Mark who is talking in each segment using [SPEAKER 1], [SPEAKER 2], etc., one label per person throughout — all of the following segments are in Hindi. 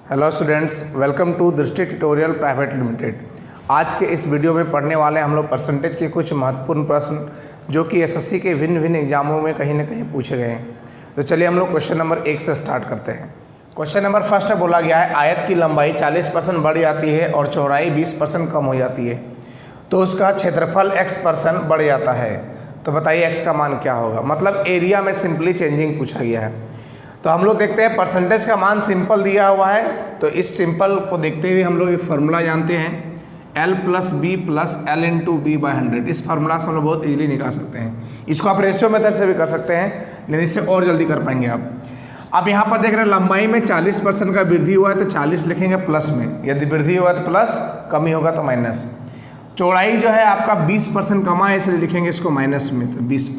[SPEAKER 1] हेलो स्टूडेंट्स, वेलकम टू दृष्टि ट्यूटोरियल प्राइवेट लिमिटेड। आज के इस वीडियो में पढ़ने वाले हम लोग परसेंटेज के कुछ महत्वपूर्ण प्रश्न जो कि एसएससी के भिन्न भिन्न एग्जामों में कहीं ना कहीं पूछे गए हैं। तो चलिए हम लोग क्वेश्चन नंबर 1 से स्टार्ट करते हैं। क्वेश्चन नंबर फर्स्ट बोला गया है, आयत की लंबाई 40% बढ़ जाती है और चौड़ाई 20% कम हो जाती है, तो उसका क्षेत्रफल x% बढ़ जाता है। तो बताइए x का मान क्या होगा। मतलब एरिया में सिंपली चेंजिंग पूछा गया है। तो हम लोग देखते हैं परसेंटेज का मान सिंपल दिया हुआ है, तो इस सिंपल को देखते हुए हम लोग एक फार्मूला जानते हैं L + B + L × B/100। इस फार्मूला से हम लोग बहुत इजीली निकाल सकते हैं। इसको आप रेशियो मेथड से भी कर सकते हैं, लेकिन इससे और जल्दी कर पाएंगे आप। अब यहाँ पर देख रहे हैं लंबाई में 40% का वृद्धि हुआ है, तो 40 लिखेंगे प्लस में, यदि वृद्धि हुआ तो प्लस, कमी होगा तो माइनस। चौड़ाई जो है आपका 20% कमा है, इसलिए लिखेंगे इसको माइनस में, तो 20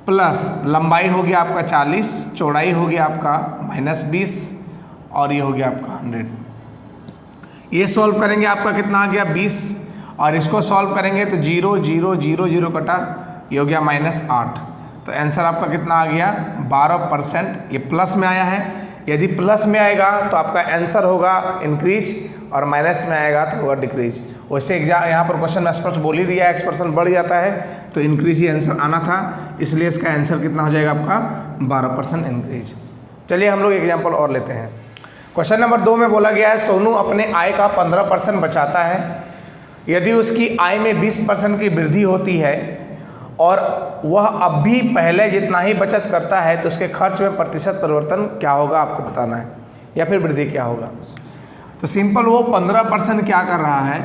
[SPEAKER 1] प्लस लंबाई हो गया आपका 40, चौड़ाई हो गया आपका -20 और ये हो गया आपका 100। ये सॉल्व करेंगे आपका कितना आ गया 20, और इसको सॉल्व करेंगे तो 0 0 0 0 कटा, ये हो गया -8। तो आंसर आपका कितना आ गया 12%। ये प्लस में आया है, यदि प्लस में आएगा तो आपका आंसर होगा इंक्रीज, और माइनस में आएगा तो होगा डिक्रीज। वैसे यहाँ पर क्वेश्चन में स्पष्ट बोल ही दिया है x% बढ़ जाता है तो इंक्रीज ही आंसर आना था, इसलिए इसका आंसर कितना हो जाएगा आपका 12% इंक्रीज। चलिए हम लोग एग्जाम्पल और लेते हैं। क्वेश्चन नंबर 2 में बोला गया है, सोनू अपने आय का 15% बचाता है। यदि उसकी आय में 20% की वृद्धि होती है और वह अब भी पहले जितना ही बचत करता है, तो उसके खर्च में प्रतिशत परिवर्तन क्या होगा आपको बताना है, या फिर वृद्धि क्या होगा। तो सिंपल वो 15% क्या कर रहा है,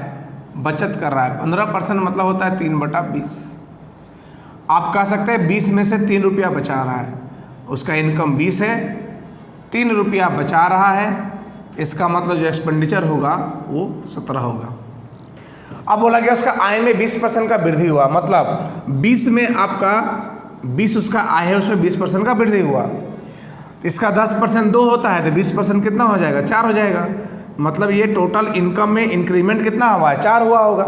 [SPEAKER 1] बचत कर रहा है। 15% मतलब होता है 3/20। आप कह सकते हैं 20 में से 3 रुपया बचा रहा है, उसका इनकम 20 है, 3 रुपया बचा रहा है, इसका मतलब जो एक्सपेंडिचर होगा वो 17 होगा। अब बोला गया उसका आय में 20% का वृद्धि हुआ, मतलब 20 में आपका 20 उसका आय है, उसमें 20% का वृद्धि हुआ। इसका 10% 2 होता है, तो 20% कितना हो जाएगा 4 हो जाएगा। मतलब ये टोटल इनकम में इंक्रीमेंट कितना हुआ है 4 हुआ होगा।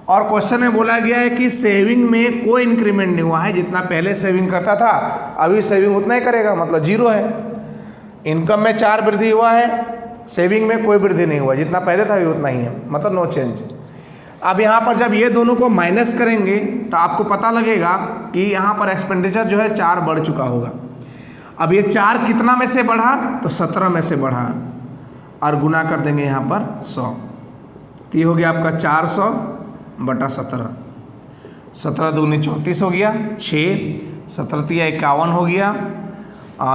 [SPEAKER 1] और क्वेश्चन में बोला गया है कि सेविंग में कोई इंक्रीमेंट नहीं हुआ है, जितना पहले सेविंग करता था अभी सेविंग उतना ही करेगा, मतलब 0 है। इनकम में 4 वृद्धि हुआ है, सेविंग में कोई वृद्धि नहीं हुआ, जितना पहले था अभी उतना ही है, मतलब नो चेंज। अब यहाँ पर जब ये दोनों को माइनस करेंगे तो आपको पता लगेगा कि यहाँ पर एक्सपेंडिचर जो है 4 बढ़ चुका होगा। अब ये 4 कितना में से बढ़ा, तो 17 में से बढ़ा, और गुना कर देंगे यहाँ पर 100। तो ये हो गया आपका 400/17। 17 दूनी 34 हो गया, 6 17 तिया 51 हो गया,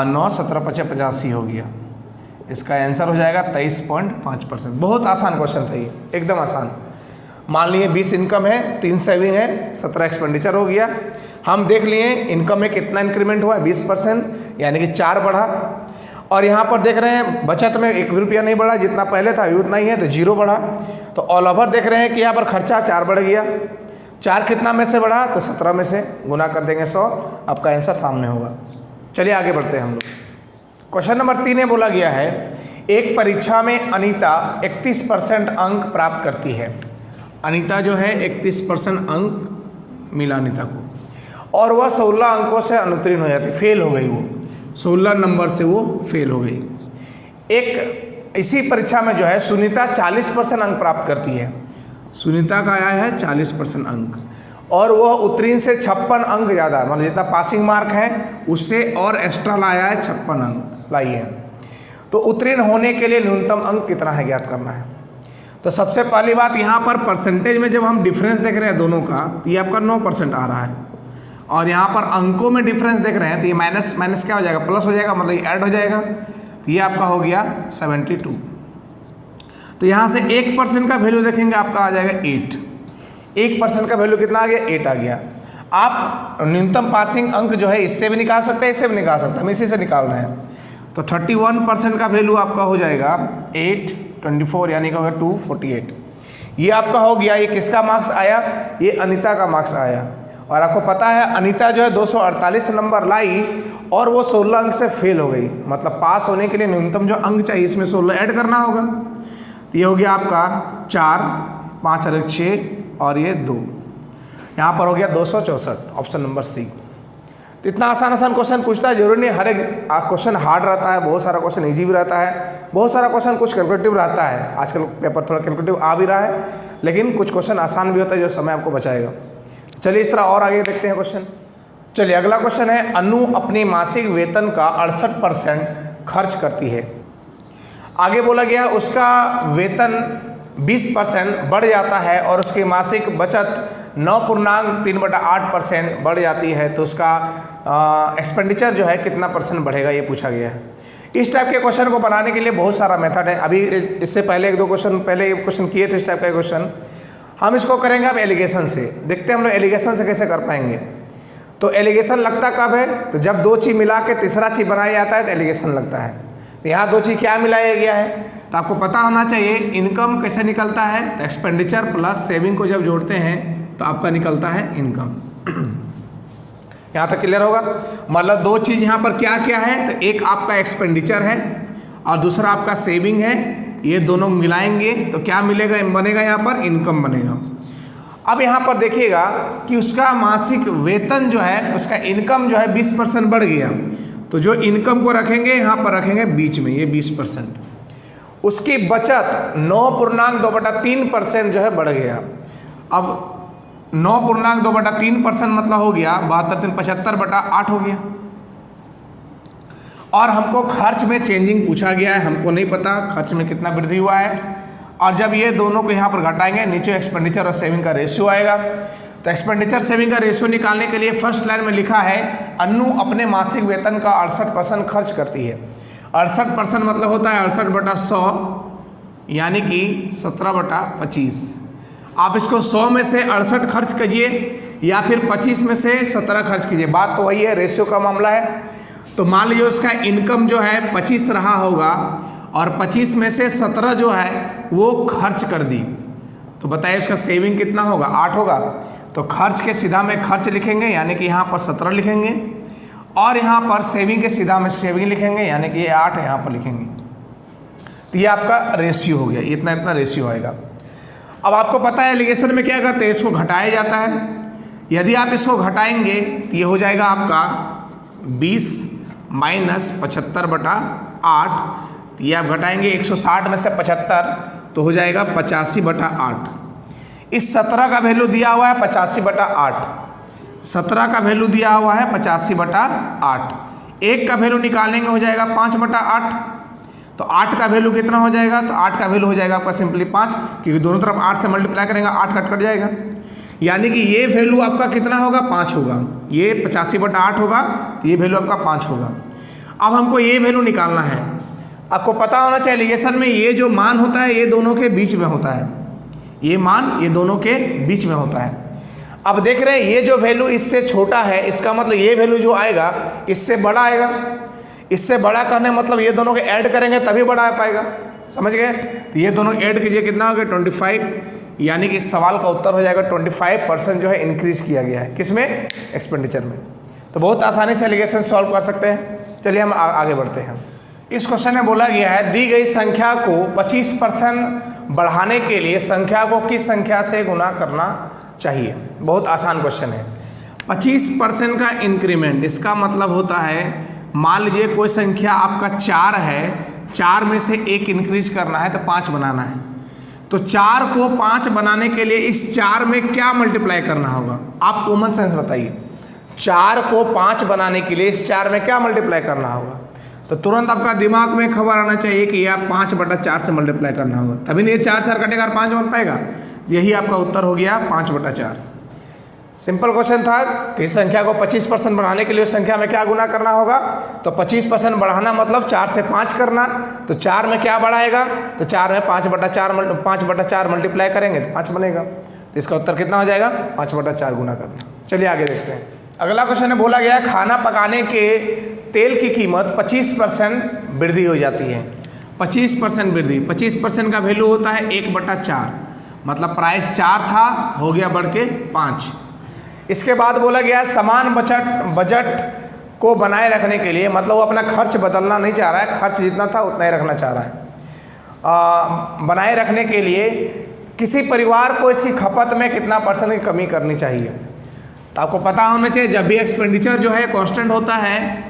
[SPEAKER 1] 9 17 5 85 हो गया। इसका आंसर हो जाएगा 23.5%। बहुत आसान क्वेश्चन था ये, एकदम आसान। मान लिए 20 इनकम है, 3 सेविंग है, 17 एक्सपेंडिचर हो गया। हम देख लिए इनकम में कितना इंक्रीमेंट हुआ है 20%, यानी कि 4 बढ़ा। और यहाँ पर देख रहे हैं बचत में 1 रुपया नहीं बढ़ा, जितना पहले था अभी उतना ही है, तो 0 बढ़ा। तो ऑल ओवर देख रहे हैं कि यहाँ पर खर्चा 4 बढ़ गया। 4 कितना में से बढ़ा, तो 17 में से, गुना कर देंगे 100, आपका आंसर सामने होगा। चलिए आगे बढ़ते हैं हम लोग। क्वेश्चन नंबर 3 में बोला गया है, एक परीक्षा में अनीता 31% अंक प्राप्त करती है। अनीता जो है 31% अंक मिला अनीता को, और वह 16 अंकों से अनुत्तीर्ण हो जाती, फेल हो गई। वो 16 नंबर से वो फेल हो गई। एक इसी परीक्षा में जो है सुनीता 40% अंक प्राप्त करती है। सुनीता का आया है 40% अंक, और वह उत्तीर्ण से 56 अंक ज़्यादा, मतलब जितना पासिंग मार्क है उससे और एक्स्ट्रा लाया है, 56 अंक लाई है। तो उत्तीर्ण होने के लिए न्यूनतम अंक कितना है ज्ञात करना है। तो सबसे पहली बात, यहाँ पर परसेंटेज में जब हम डिफरेंस देख रहे हैं दोनों का, तो ये आपका 9% आ रहा है, और यहाँ पर अंकों में डिफरेंस देख रहे हैं तो ये माइनस माइनस क्या हो जाएगा, प्लस हो जाएगा, मतलब ये ऐड हो जाएगा। तो ये आपका हो गया 72। तो यहाँ से 1% का वैल्यू देखेंगे आपका आ जाएगा 8। 1% का वैल्यू कितना आ गया 8 आ गया। आप न्यूनतम पासिंग अंक जो है इससे भी निकाल सकते हैं, इससे भी निकाल सकते हैं, हम इसी से निकाल रहे हैं। तो 31% का वैल्यू आपका हो जाएगा 8 24, यानी कि होगा 248। ये आपका हो गया। ये किसका मार्क्स आया, ये अनीता का मार्क्स आया। और आपको पता है अनीता जो है 248 नंबर लाई, और वो 16 अंक से फेल हो गई। मतलब पास होने के लिए न्यूनतम जो अंक चाहिए इसमें 16 ऐड करना होगा। तो ये हो गया आपका 4 5 और 6 और ये 2, यहाँ पर हो गया 264, ऑप्शन नंबर सी। तो इतना आसान आसान क्वेश्चन पूछता है, जरूरी नहीं हर एक क्वेश्चन हार्ड रहता है, बहुत सारा क्वेश्चन इजी भी रहता है, बहुत सारा क्वेश्चन कुछ कैलकुलेटिव रहता है। आजकल पेपर थोड़ा कैलकुलेटिव आ भी रहा है, लेकिन कुछ क्वेश्चन आसान भी होता है जो समय आपको बचाएगा। चलिए इस तरह और आगे देखते हैं क्वेश्चन। चलिए अगला क्वेश्चन है, अनु अपनी मासिक वेतन का 68% खर्च करती है। आगे बोला गया उसका वेतन 20% बढ़ जाता है और उसकी मासिक बचत 9.3/8% बढ़ जाती है, तो उसका एक्सपेंडिचर जो है कितना परसेंट बढ़ेगा, ये पूछा गया है। इस टाइप के क्वेश्चन को बनाने के लिए बहुत सारा मेथड है। अभी इससे पहले एक दो क्वेश्चन पहले क्वेश्चन किए थे इस टाइप का क्वेश्चन। हम इसको करेंगे अब एलिगेशन से। देखते हैं हम लोग एलिगेशन से कैसे कर पाएंगे। तो एलिगेशन लगता कब है, तो जब दो चीज़ मिला के तीसरा चीज़ बनाया जाता है तो एलिगेशन लगता है। तो यहाँ दो चीज़ क्या मिलाया गया है, तो आपको पता होना चाहिए इनकम कैसे निकलता है। तो एक्सपेंडिचर प्लस सेविंग को जब जोड़ते हैं तो आपका निकलता है इनकम। यहाँ तक क्लियर होगा। मतलब दो चीज़ यहाँ पर क्या क्या है, तो एक आपका एक्सपेंडिचर है और दूसरा आपका सेविंग है। ये दोनों मिलाएंगे तो क्या मिलेगा, बनेगा यहाँ पर इनकम बनेगा। अब यहाँ पर देखिएगा कि उसका मासिक वेतन जो है, उसका इनकम जो है 20% बढ़ गया, तो जो इनकम को रखेंगे यहाँ पर रखेंगे बीच में, ये 20%। उसकी बचत 9.2/3% जो है बढ़ गया। अब 9.2/3% मतलब हो गया 72/75/8 हो गया। और हमको खर्च में चेंजिंग पूछा गया है, हमको नहीं पता खर्च में कितना वृद्धि हुआ है। और जब ये दोनों को यहाँ पर घटाएंगे, नीचे एक्सपेंडिचर और सेविंग का रेशियो आएगा। तो एक्सपेंडिचर सेविंग का रेशियो निकालने के लिए फर्स्ट लाइन में लिखा है, अनु अपने मासिक वेतन का 68% खर्च करती है। 68% मतलब होता है 68/100, यानी कि 17/25। आप इसको 100 में से 68 खर्च कीजिए या फिर 25 में से 17 खर्च कीजिए, बात तो वही है, रेशियो का मामला है। तो मान लीजिए उसका इनकम जो है 25 रहा होगा और 25 में से 17 जो है वो खर्च कर दी, तो बताइए उसका सेविंग कितना होगा, 8 होगा। तो खर्च के सीधा में खर्च लिखेंगे, यानी कि यहाँ पर 17 लिखेंगे, और यहाँ पर सेविंग के सीधा में सेविंग लिखेंगे, यानी कि ये 8 यहाँ पर लिखेंगे। तो ये आपका रेशियो हो गया, इतना इतना रेशियो आएगा। अब आपको पता है एलिगेशन में क्या करते हैं, इसको घटाया जाता है। यदि आप इसको घटाएंगे तो ये हो जाएगा आपका 20 - 75/8। ये आप घटाएंगे 160 में से 75 तो हो जाएगा 85/8। इस 17 का वैल्यू दिया हुआ है 85/8, 17 का वैल्यू दिया हुआ है 85/8। एक का वैल्यू निकालेंगे हो जाएगा 5/8। तो 8 का वैल्यू कितना हो जाएगा, तो 8 का वैल्यू हो जाएगा आपका सिंपली 5, क्योंकि दोनों तरफ 8 से मल्टीप्लाई करेंगे 8 कट जाएगा, यानी कि ये वैल्यू आपका कितना होगा, 5 होगा। ये 85/8 होगा तो ये वैल्यू आपका 5 होगा। अब हमको ये वैल्यू निकालना है। आपको पता होना चाहिए एलिगेशन में ये जो मान होता है ये दोनों के बीच में होता है, ये मान ये दोनों के बीच में होता है। अब देख रहे हैं ये जो वैल्यू इससे छोटा है, इसका मतलब ये वैल्यू जो आएगा इससे बड़ा आएगा। इससे बड़ा करने मतलब ये दोनों के ऐड करेंगे तभी बड़ा आ पाएगा, समझ गए। तो ये दोनों ऐड कीजिए, कितना हो गया 25, यानी कि इस सवाल का उत्तर हो जाएगा 25% जो है इंक्रीज किया गया है, किसमें, एक्सपेंडिचर में। तो बहुत आसानी से एलिगेशन सॉल्व कर सकते हैं। चलिए हम आगे बढ़ते हैं। इस क्वेश्चन में बोला गया है, दी गई संख्या को 25% बढ़ाने के लिए संख्या को किस संख्या से गुना करना चाहिए। बहुत आसान क्वेश्चन है। 25% का इंक्रीमेंट, इसका मतलब होता है मान लीजिए कोई संख्या आपका 4 है, 4 में से 1 इंक्रीज करना है तो 5 बनाना है। तो 4 को 5 बनाने के लिए इस 4 में क्या मल्टीप्लाई करना होगा, आप कॉमन सेंस बताइए। 4 को 5 बनाने के लिए इस 4 में क्या मल्टीप्लाई करना होगा, तो तुरंत आपका दिमाग में खबर आना चाहिए कि यह 5/4 से मल्टीप्लाई करना होगा, तभी नहीं 4 से कटेगा और 5 बन पाएगा। यही आपका उत्तर हो गया 5/4। सिंपल क्वेश्चन था कि इस संख्या को 25% बढ़ाने के लिए उस संख्या में क्या गुना करना होगा, तो 25% बढ़ाना मतलब 4 से 5 करना। तो 4 में क्या बढ़ाएगा, तो 4 में 5/4 मल्टीप्लाई करेंगे तो 5 बनेगा। तो इसका उत्तर कितना हो जाएगा, 5/4 गुना करना। चलिए आगे देखते हैं। अगला क्वेश्चन में बोला गया खाना पकाने के तेल की कीमत 25% वृद्धि हो जाती है। 25% वृद्धि, 25% का वैल्यू होता है 1/4, मतलब प्राइस 4 था हो गया बढ़ के 5। इसके बाद बोला गया समान बजट को बनाए रखने के लिए, मतलब वो अपना खर्च बदलना नहीं चाह रहा है, खर्च जितना था उतना ही रखना चाह रहा है। बनाए रखने के लिए किसी परिवार को इसकी खपत में कितना % की कमी करनी चाहिए। तो आपको पता होना चाहिए जब भी एक्सपेंडिचर जो है कांस्टेंट होता है,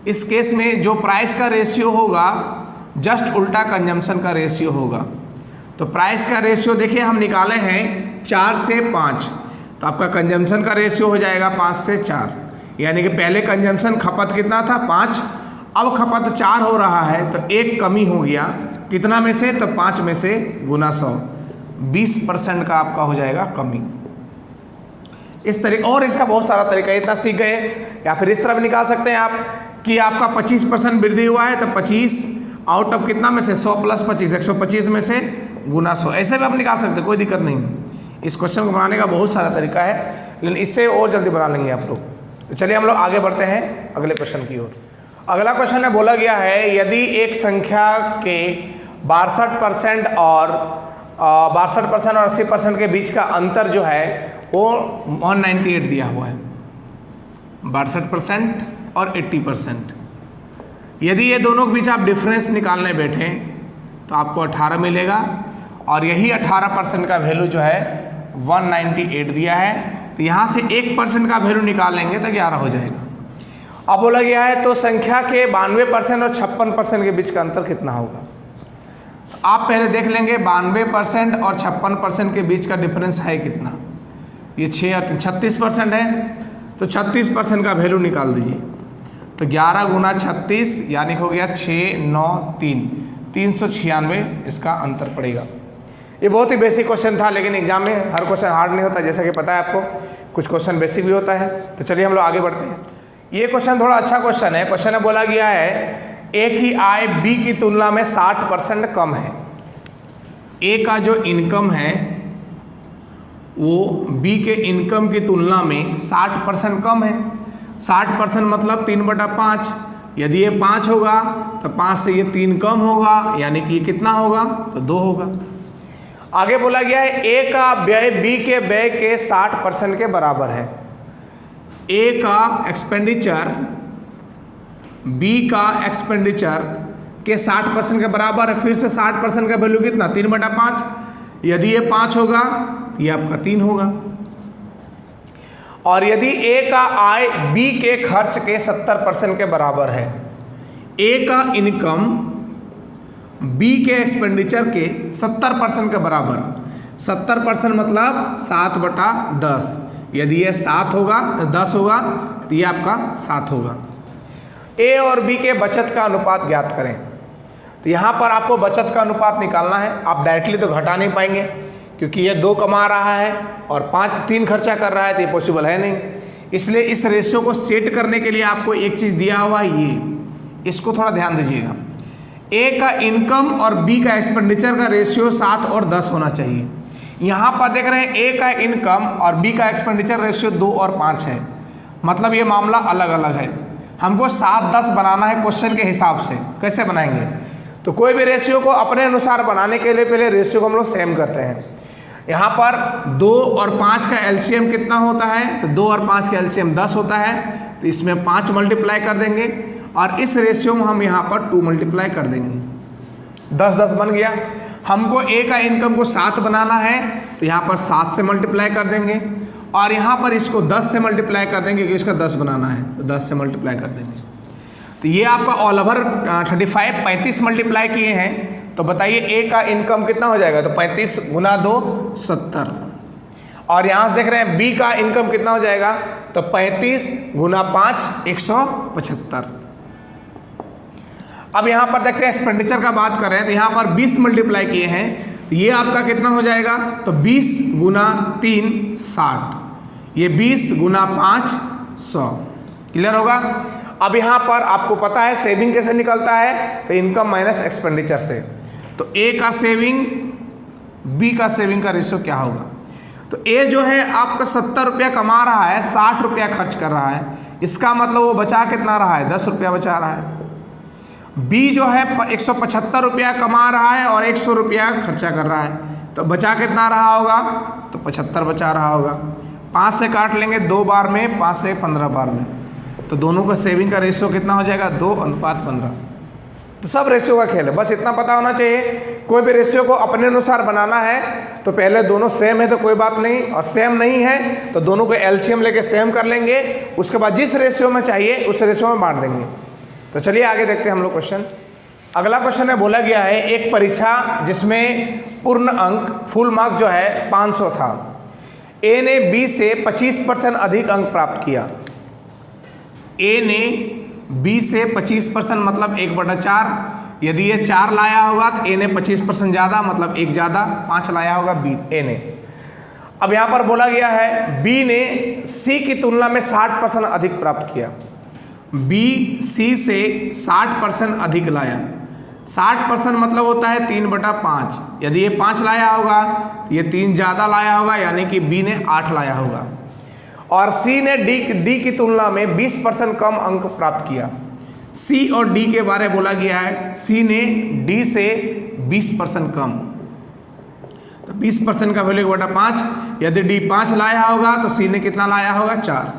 [SPEAKER 1] इस केस में जो प्राइस का रेशियो होगा जस्ट उल्टा कंजम्पशन का रेशियो होगा। तो प्राइस का रेशियो देखिए हम निकाले हैं 4 से 5, तो आपका कंजम्पशन का रेशियो हो जाएगा 5 से 4, यानी कि पहले कंजम्पशन खपत कितना था 5, अब खपत 4 हो रहा है, तो 1 कमी हो गया कितना में से, तो 5 में से गुना 100, 20% का आपका हो जाएगा कमी। इस तरीके और इसका बहुत सारा तरीका है, इतना सीख गए। या फिर इस तरह भी निकाल सकते हैं आप कि आपका 25% वृद्धि हुआ है, तो 25 आउट ऑफ कितना में से 100 प्लस 25, 125 में से गुना 100, ऐसे भी आप निकाल सकते हैं, कोई दिक्कत नहीं है। इस क्वेश्चन को बनाने का बहुत सारा तरीका है, लेकिन इससे और जल्दी बना लेंगे आप लोग। तो चलिए हम लोग आगे बढ़ते हैं अगले क्वेश्चन की ओर। अगला क्वेश्चन में बोला गया है यदि एक संख्या के 62% और 80% के बीच का अंतर जो है वो 198 दिया हुआ है, 62% और 80%। यदि ये दोनों के बीच आप डिफरेंस निकालने बैठे तो आपको 18 मिलेगा, और यही 18% का वैल्यू जो है 198 दिया है, तो यहाँ से 1% का वैल्यू निकालेंगे तो 11 हो जाएगा। अब बोला गया है तो संख्या के 92% और 56% के बीच का अंतर कितना होगा। तो आप पहले देख लेंगे 92% और 56% के बीच का डिफरेंस है कितना, ये 36% है, तो 36% का वैल्यू निकाल दीजिए। तो 11 गुना 36 यानी हो गया 6 9 3, 396 इसका अंतर पड़ेगा। ये बहुत ही बेसिक क्वेश्चन था, लेकिन एग्जाम में हर क्वेश्चन हार्ड नहीं होता, जैसा कि पता है आपको, कुछ क्वेश्चन बेसिक भी होता है। तो चलिए हम लोग आगे बढ़ते हैं। ये क्वेश्चन थोड़ा अच्छा क्वेश्चन है। क्वेश्चन में बोला गया है ए की आय बी की तुलना में 60% कम है। ए का जो इनकम है वो बी के इनकम की तुलना में 60% कम है। 60% मतलब 3/5, यदि ये 5 होगा तो 5 से ये 3 कम होगा, यानी कि ये कितना होगा, तो 2 होगा। आगे बोला गया है ए का व्यय बी के व्यय के 60% के बराबर है। ए का एक्सपेंडिचर बी का एक्सपेंडिचर के 60% के बराबर है। फिर से 60% का वैल्यू कितना, 3/5, यदि ये 5 होगा तो ये आपका 3 होगा। और यदि ए का आय बी के खर्च के 70% के बराबर है, ए का इनकम बी के एक्सपेंडिचर के 70% के बराबर, 70% मतलब 7/10, यदि ये 7 होगा 10 होगा तो ये आपका 7 होगा। ए और बी के बचत का अनुपात ज्ञात करें। तो यहाँ पर आपको बचत का अनुपात निकालना है। आप डायरेक्टली तो घटा नहीं पाएंगे, क्योंकि ये 2 कमा रहा है और 3 खर्चा कर रहा है, तो ये पॉसिबल है नहीं। इसलिए इस रेशियो को सेट करने के लिए आपको एक चीज़ दिया हुआ है, ये इसको थोड़ा ध्यान दीजिएगा। ए का इनकम और बी का एक्सपेंडिचर का रेशियो 7 और 10 होना चाहिए। यहाँ पर देख रहे हैं ए का इनकम और बी का एक्सपेंडिचर रेशियो 2 और 5 है, मतलब ये मामला अलग अलग है। हमको 7-10 बनाना है क्वेश्चन के हिसाब से। कैसे बनाएंगे, तो कोई भी रेशियो को अपने अनुसार बनाने के लिए पहले रेशियो को हम लोग सेम करते हैं। यहाँ पर 2 और 5 का एलसीएम कितना होता है, तो 2 और 5 का एलसीएम 10 होता है, तो इसमें 5 मल्टीप्लाई कर देंगे, और इस रेशियो में हम यहाँ पर 2 मल्टीप्लाई कर देंगे, 10-10 बन गया। हमको ए का इनकम को 7 बनाना है, तो यहाँ पर 7 से मल्टीप्लाई कर देंगे, और यहाँ पर इसको 10 से मल्टीप्लाई कर देंगे, क्योंकि इसका 10 बनाना है, तो 10 से मल्टीप्लाई कर देंगे। तो ये आपका ऑल ओवर 35 मल्टीप्लाई किए हैं। तो बताइए ए का इनकम कितना हो जाएगा, तो 35 गुना 2 70, और यहाँ से देख रहे हैं बी का इनकम कितना हो जाएगा, तो 35 गुना 5 175। अब यहाँ पर देखते हैं एक्सपेंडिचर का बात कर रहे हैं, तो यहाँ पर 20 मल्टीप्लाई किए हैं, तो ये आपका कितना हो जाएगा, तो 20 गुना 3 60, ये 20 गुना 5 100। क्लियर होगा। अब यहाँ पर आपको पता है सेविंग कैसे निकलता है, तो इनकम माइनस एक्सपेंडिचर से। तो ए का सेविंग बी का सेविंग का रेशियो क्या होगा, तो ए जो है आपका 70 रुपया कमा रहा है, 60 रुपया खर्च कर रहा है, इसका मतलब वो बचा कितना रहा है, 10 रुपया बचा रहा है। बी जो है 175 रुपया कमा रहा है और 100 रुपया खर्चा कर रहा है, तो बचा कितना रहा होगा, तो 75 बचा रहा होगा। 5 से काट लेंगे 2 बार में, 5 से 15 बार में, तो दोनों का सेविंग का रेशियो कितना हो जाएगा, 2:15। तो सब रेशियो का खेल है, बस इतना पता होना चाहिए। कोई भी रेशियो को अपने अनुसार बनाना है तो पहले दोनों सेम है तो कोई बात नहीं, और सेम नहीं है तो दोनों को एलसीएम लेके सेम कर लेंगे, उसके बाद जिस रेशियो में चाहिए उस रेशियो में बांट देंगे। तो चलिए आगे देखते हैं हम लोग क्वेश्चन। अगला क्वेश्चन है, बोला गया है एक परीक्षा जिसमें पूर्ण अंक फुल मार्क जो है 500 था, ए ने बी से 25% अधिक अंक प्राप्त किया। ए ने बी से 25% मतलब 1/4, यदि ये 4 लाया होगा तो ए ने 25% ज़्यादा मतलब 1 ज़्यादा 5 लाया होगा बी ए ने। अब यहाँ पर बोला गया है बी ने सी की तुलना में 60% अधिक प्राप्त किया। बी सी से 60% अधिक लाया। 60% मतलब होता है 3/5, यदि ये 5 लाया होगा तो ये 3 ज़्यादा लाया होगा, यानी कि बी ने 8 लाया होगा। और सी ने डी की तुलना में 20% कम अंक प्राप्त किया। सी और डी के बारे में बोला गया है, सी ने डी से 20% कम, तो 20% का वैल्यू 1/5, यदि डी 5 लाया होगा तो सी ने कितना लाया होगा 4।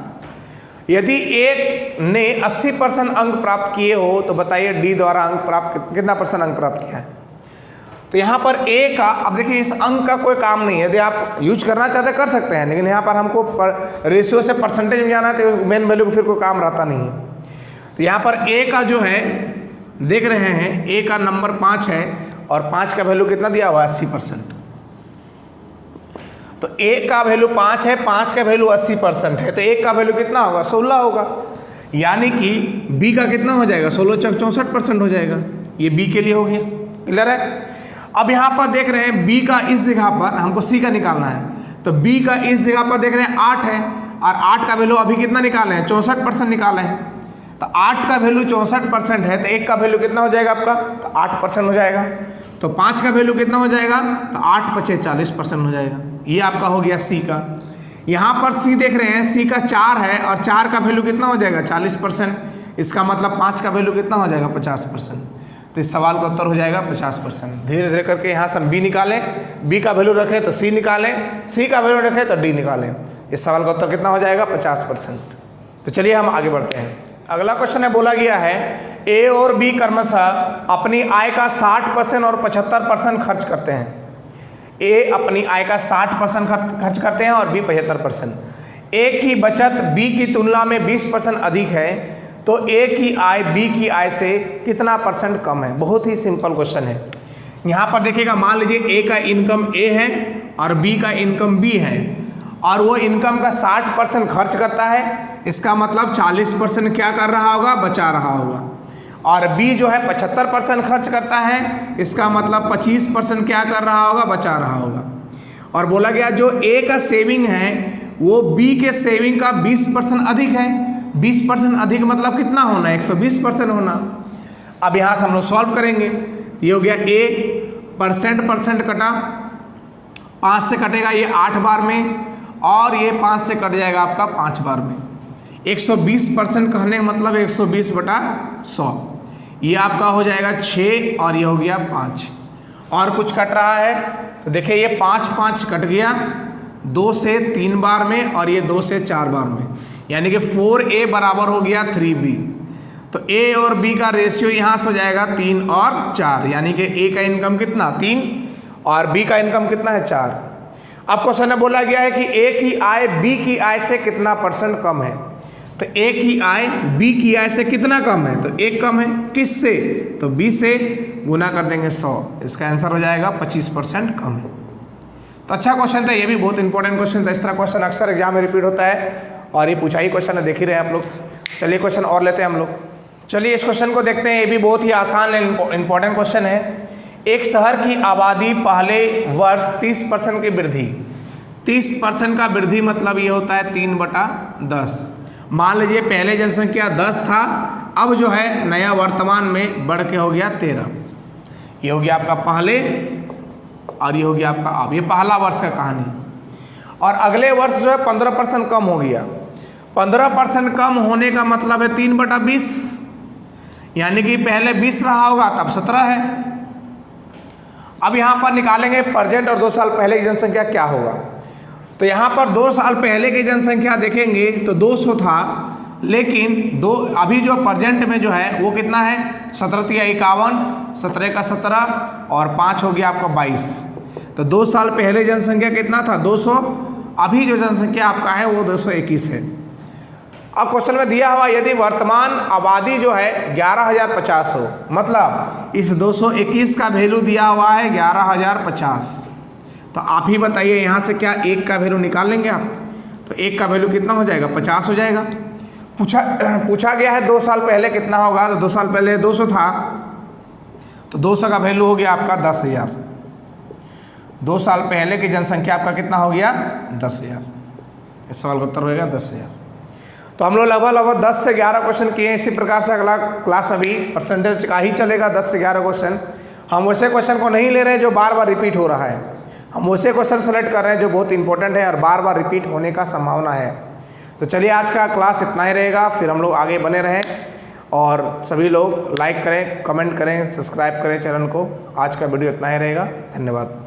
[SPEAKER 1] यदि एक ने 80% अंक प्राप्त किए हो तो बताइए डी द्वारा अंक प्राप्त कितना % अंक प्राप्त किया है। तो यहाँ पर ए का, अब देखिए इस अंक का कोई काम नहीं है, यदि आप यूज करना चाहते कर सकते हैं, लेकिन यहाँ पर हमको रेशियो से परसेंटेज में जाना है तो मेन वैल्यू को फिर कोई काम रहता नहीं है। तो यहाँ पर ए का जो है देख रहे हैं, ए का नंबर 5 है और 5 का वैल्यू कितना दिया हुआ है 80%। तो ए का वैल्यू 5 है, 5 का वैल्यू 80% है, तो ए का वैल्यू कितना होगा 16 होगा, यानी कि बी का कितना हो जाएगा 16 × 64% हो जाएगा। ये बी के लिए हो गया, क्लियर है। अब यहाँ पर देख रहे हैं बी का इस जगह पर हमको सी का निकालना है, तो बी का इस जगह पर देख रहे हैं 8 है और 8 का वैल्यू अभी कितना निकाले हैं 64% निकाले हैं। तो 8 का वैल्यू 64% है तो 1 का वैल्यू कितना हो जाएगा आपका, तो 8% हो जाएगा। तो 5 का वैल्यू कितना हो जाएगा, तो 8 × 5 = 40% हो जाएगा। ये आपका हो गया सी का। यहाँ पर सी देख रहे हैं, सी का 4 है और 4 का वैल्यू कितना हो जाएगा 40%, इसका मतलब 5 का वैल्यू कितना हो जाएगा 50%। तो इस सवाल का उत्तर हो जाएगा 50%। धीरे धीरे करके यहाँ से हम बी निकालें, बी का वैल्यू रखें तो सी निकालें, सी का वैल्यू रखें तो डी निकालें। इस सवाल का उत्तर कितना हो जाएगा 50%। तो चलिए हम आगे बढ़ते हैं। अगला क्वेश्चन है, बोला गया है ए और बी क्रमशः अपनी आय का 60% और 75% खर्च करते हैं। ए अपनी आय का 60% खर्च करते हैं और बी 75%। ए की बचत बी की तुलना में 20% अधिक है, तो ए की आय बी की आय से कितना % कम है। बहुत ही सिंपल क्वेश्चन है। यहाँ पर देखिएगा, मान लीजिए ए का इनकम ए है और बी का इनकम बी है, और वो इनकम का 60% खर्च करता है, इसका मतलब 40% क्या कर रहा होगा, बचा रहा होगा। और बी जो है 75% खर्च करता है, इसका मतलब 25% क्या कर रहा होगा, बचा रहा होगा। और बोला गया जो ए का सेविंग है वो बी के सेविंग का 20% अधिक है। 20% अधिक मतलब कितना होना है, 120% होना। अब यहाँ से हम लोग सॉल्व करेंगे, ये हो गया ए परसेंट कटा, 5 से कटेगा ये 8 बार में, और ये 5 से कट जाएगा आपका 5 बार में। 120% कहने का मतलब 120/100, ये आपका हो जाएगा 6 और ये हो गया 5। और कुछ कट रहा है तो देखिए ये 5 कट गया 2 से 3 बार में और ये 2 से 4 बार में, यानी कि 4A बराबर हो गया 3B। तो A और B का रेशियो यहाँ से हो जाएगा 3 और 4, यानी कि A का इनकम कितना 3 और B का इनकम कितना है 4। अब क्वेश्चन में बोला गया है कि A की आय B की आय से कितना % कम है। तो A की आय B की आय से कितना कम है, तो 1 कम है। किससे, तो B से गुना कर देंगे 100, इसका आंसर हो जाएगा 25% कम है। तो अच्छा क्वेश्चन था, ये भी बहुत इंपॉर्टेंट क्वेश्चन था। इस तरह क्वेश्चन अक्सर एग्जाम में रिपीट होता है और ये पूछा ही क्वेश्चन है, देख ही रहे हैं आप लोग। चलिए क्वेश्चन और लेते हैं हम लोग। चलिए इस क्वेश्चन को देखते हैं, ये भी बहुत ही आसान इंपॉर्टेंट क्वेश्चन है। एक शहर की आबादी पहले वर्ष 30% की वृद्धि, 30% का वृद्धि मतलब ये होता है 3/10। मान लीजिए पहले जनसंख्या 10 था, अब जो है नया वर्तमान में बढ़ के हो गया 13। ये हो गया आपका पहले और ये हो गया आपका अब, ये पहला वर्ष का कहानी। और अगले वर्ष जो है 15% कम हो गया। 15% कम होने का मतलब है 3/20, यानी कि पहले 20 रहा होगा तब 17 है। अब यहाँ पर निकालेंगे प्रेजेंट और 2 साल पहले की जनसंख्या क्या होगा। तो यहाँ पर 2 साल पहले की जनसंख्या देखेंगे तो 200 था लेकिन दो अभी जो प्रेजेंट में जो है वो कितना है, 17 या 51, 17 का 17 और 5 हो गया आपका 22। तो 2 साल पहले जनसंख्या कितना था, 200। अभी जो जनसंख्या आपका है वो 221 है। अब क्वेश्चन में दिया हुआ यदि वर्तमान आबादी जो है 11,050 हो, मतलब इस 221 का वैल्यू दिया हुआ है 11,050, तो आप ही बताइए यहाँ से क्या 1 का वैल्यू निकाल लेंगे आप? तो 1 का वैल्यू कितना हो जाएगा, 50 हो जाएगा। पूछा गया है 2 साल पहले कितना होगा, तो 2 साल पहले 200 था, तो 200 का वैल्यू हो गया आपका 10,000। 2 साल पहले की जनसंख्या आपका कितना हो गया, 10,000। इस सवाल का उत्तर होगा 10,000। तो हम लोग लगभग 10 से 11 क्वेश्चन किए। इसी प्रकार से अगला क्लास अभी परसेंटेज का ही चलेगा, 10 से 11 क्वेश्चन। हम वैसे क्वेश्चन को नहीं ले रहे हैं जो बार बार रिपीट हो रहा है, हम वैसे क्वेश्चन सेलेक्ट कर रहे हैं जो बहुत इंपॉर्टेंट है और बार बार रिपीट होने का संभावना है। तो चलिए आज का क्लास इतना ही रहेगा, फिर हम लोग आगे बने रहें और सभी लोग लाइक करें, कमेंट करें, सब्सक्राइब करें चैनल को। आज का वीडियो इतना ही रहेगा, धन्यवाद।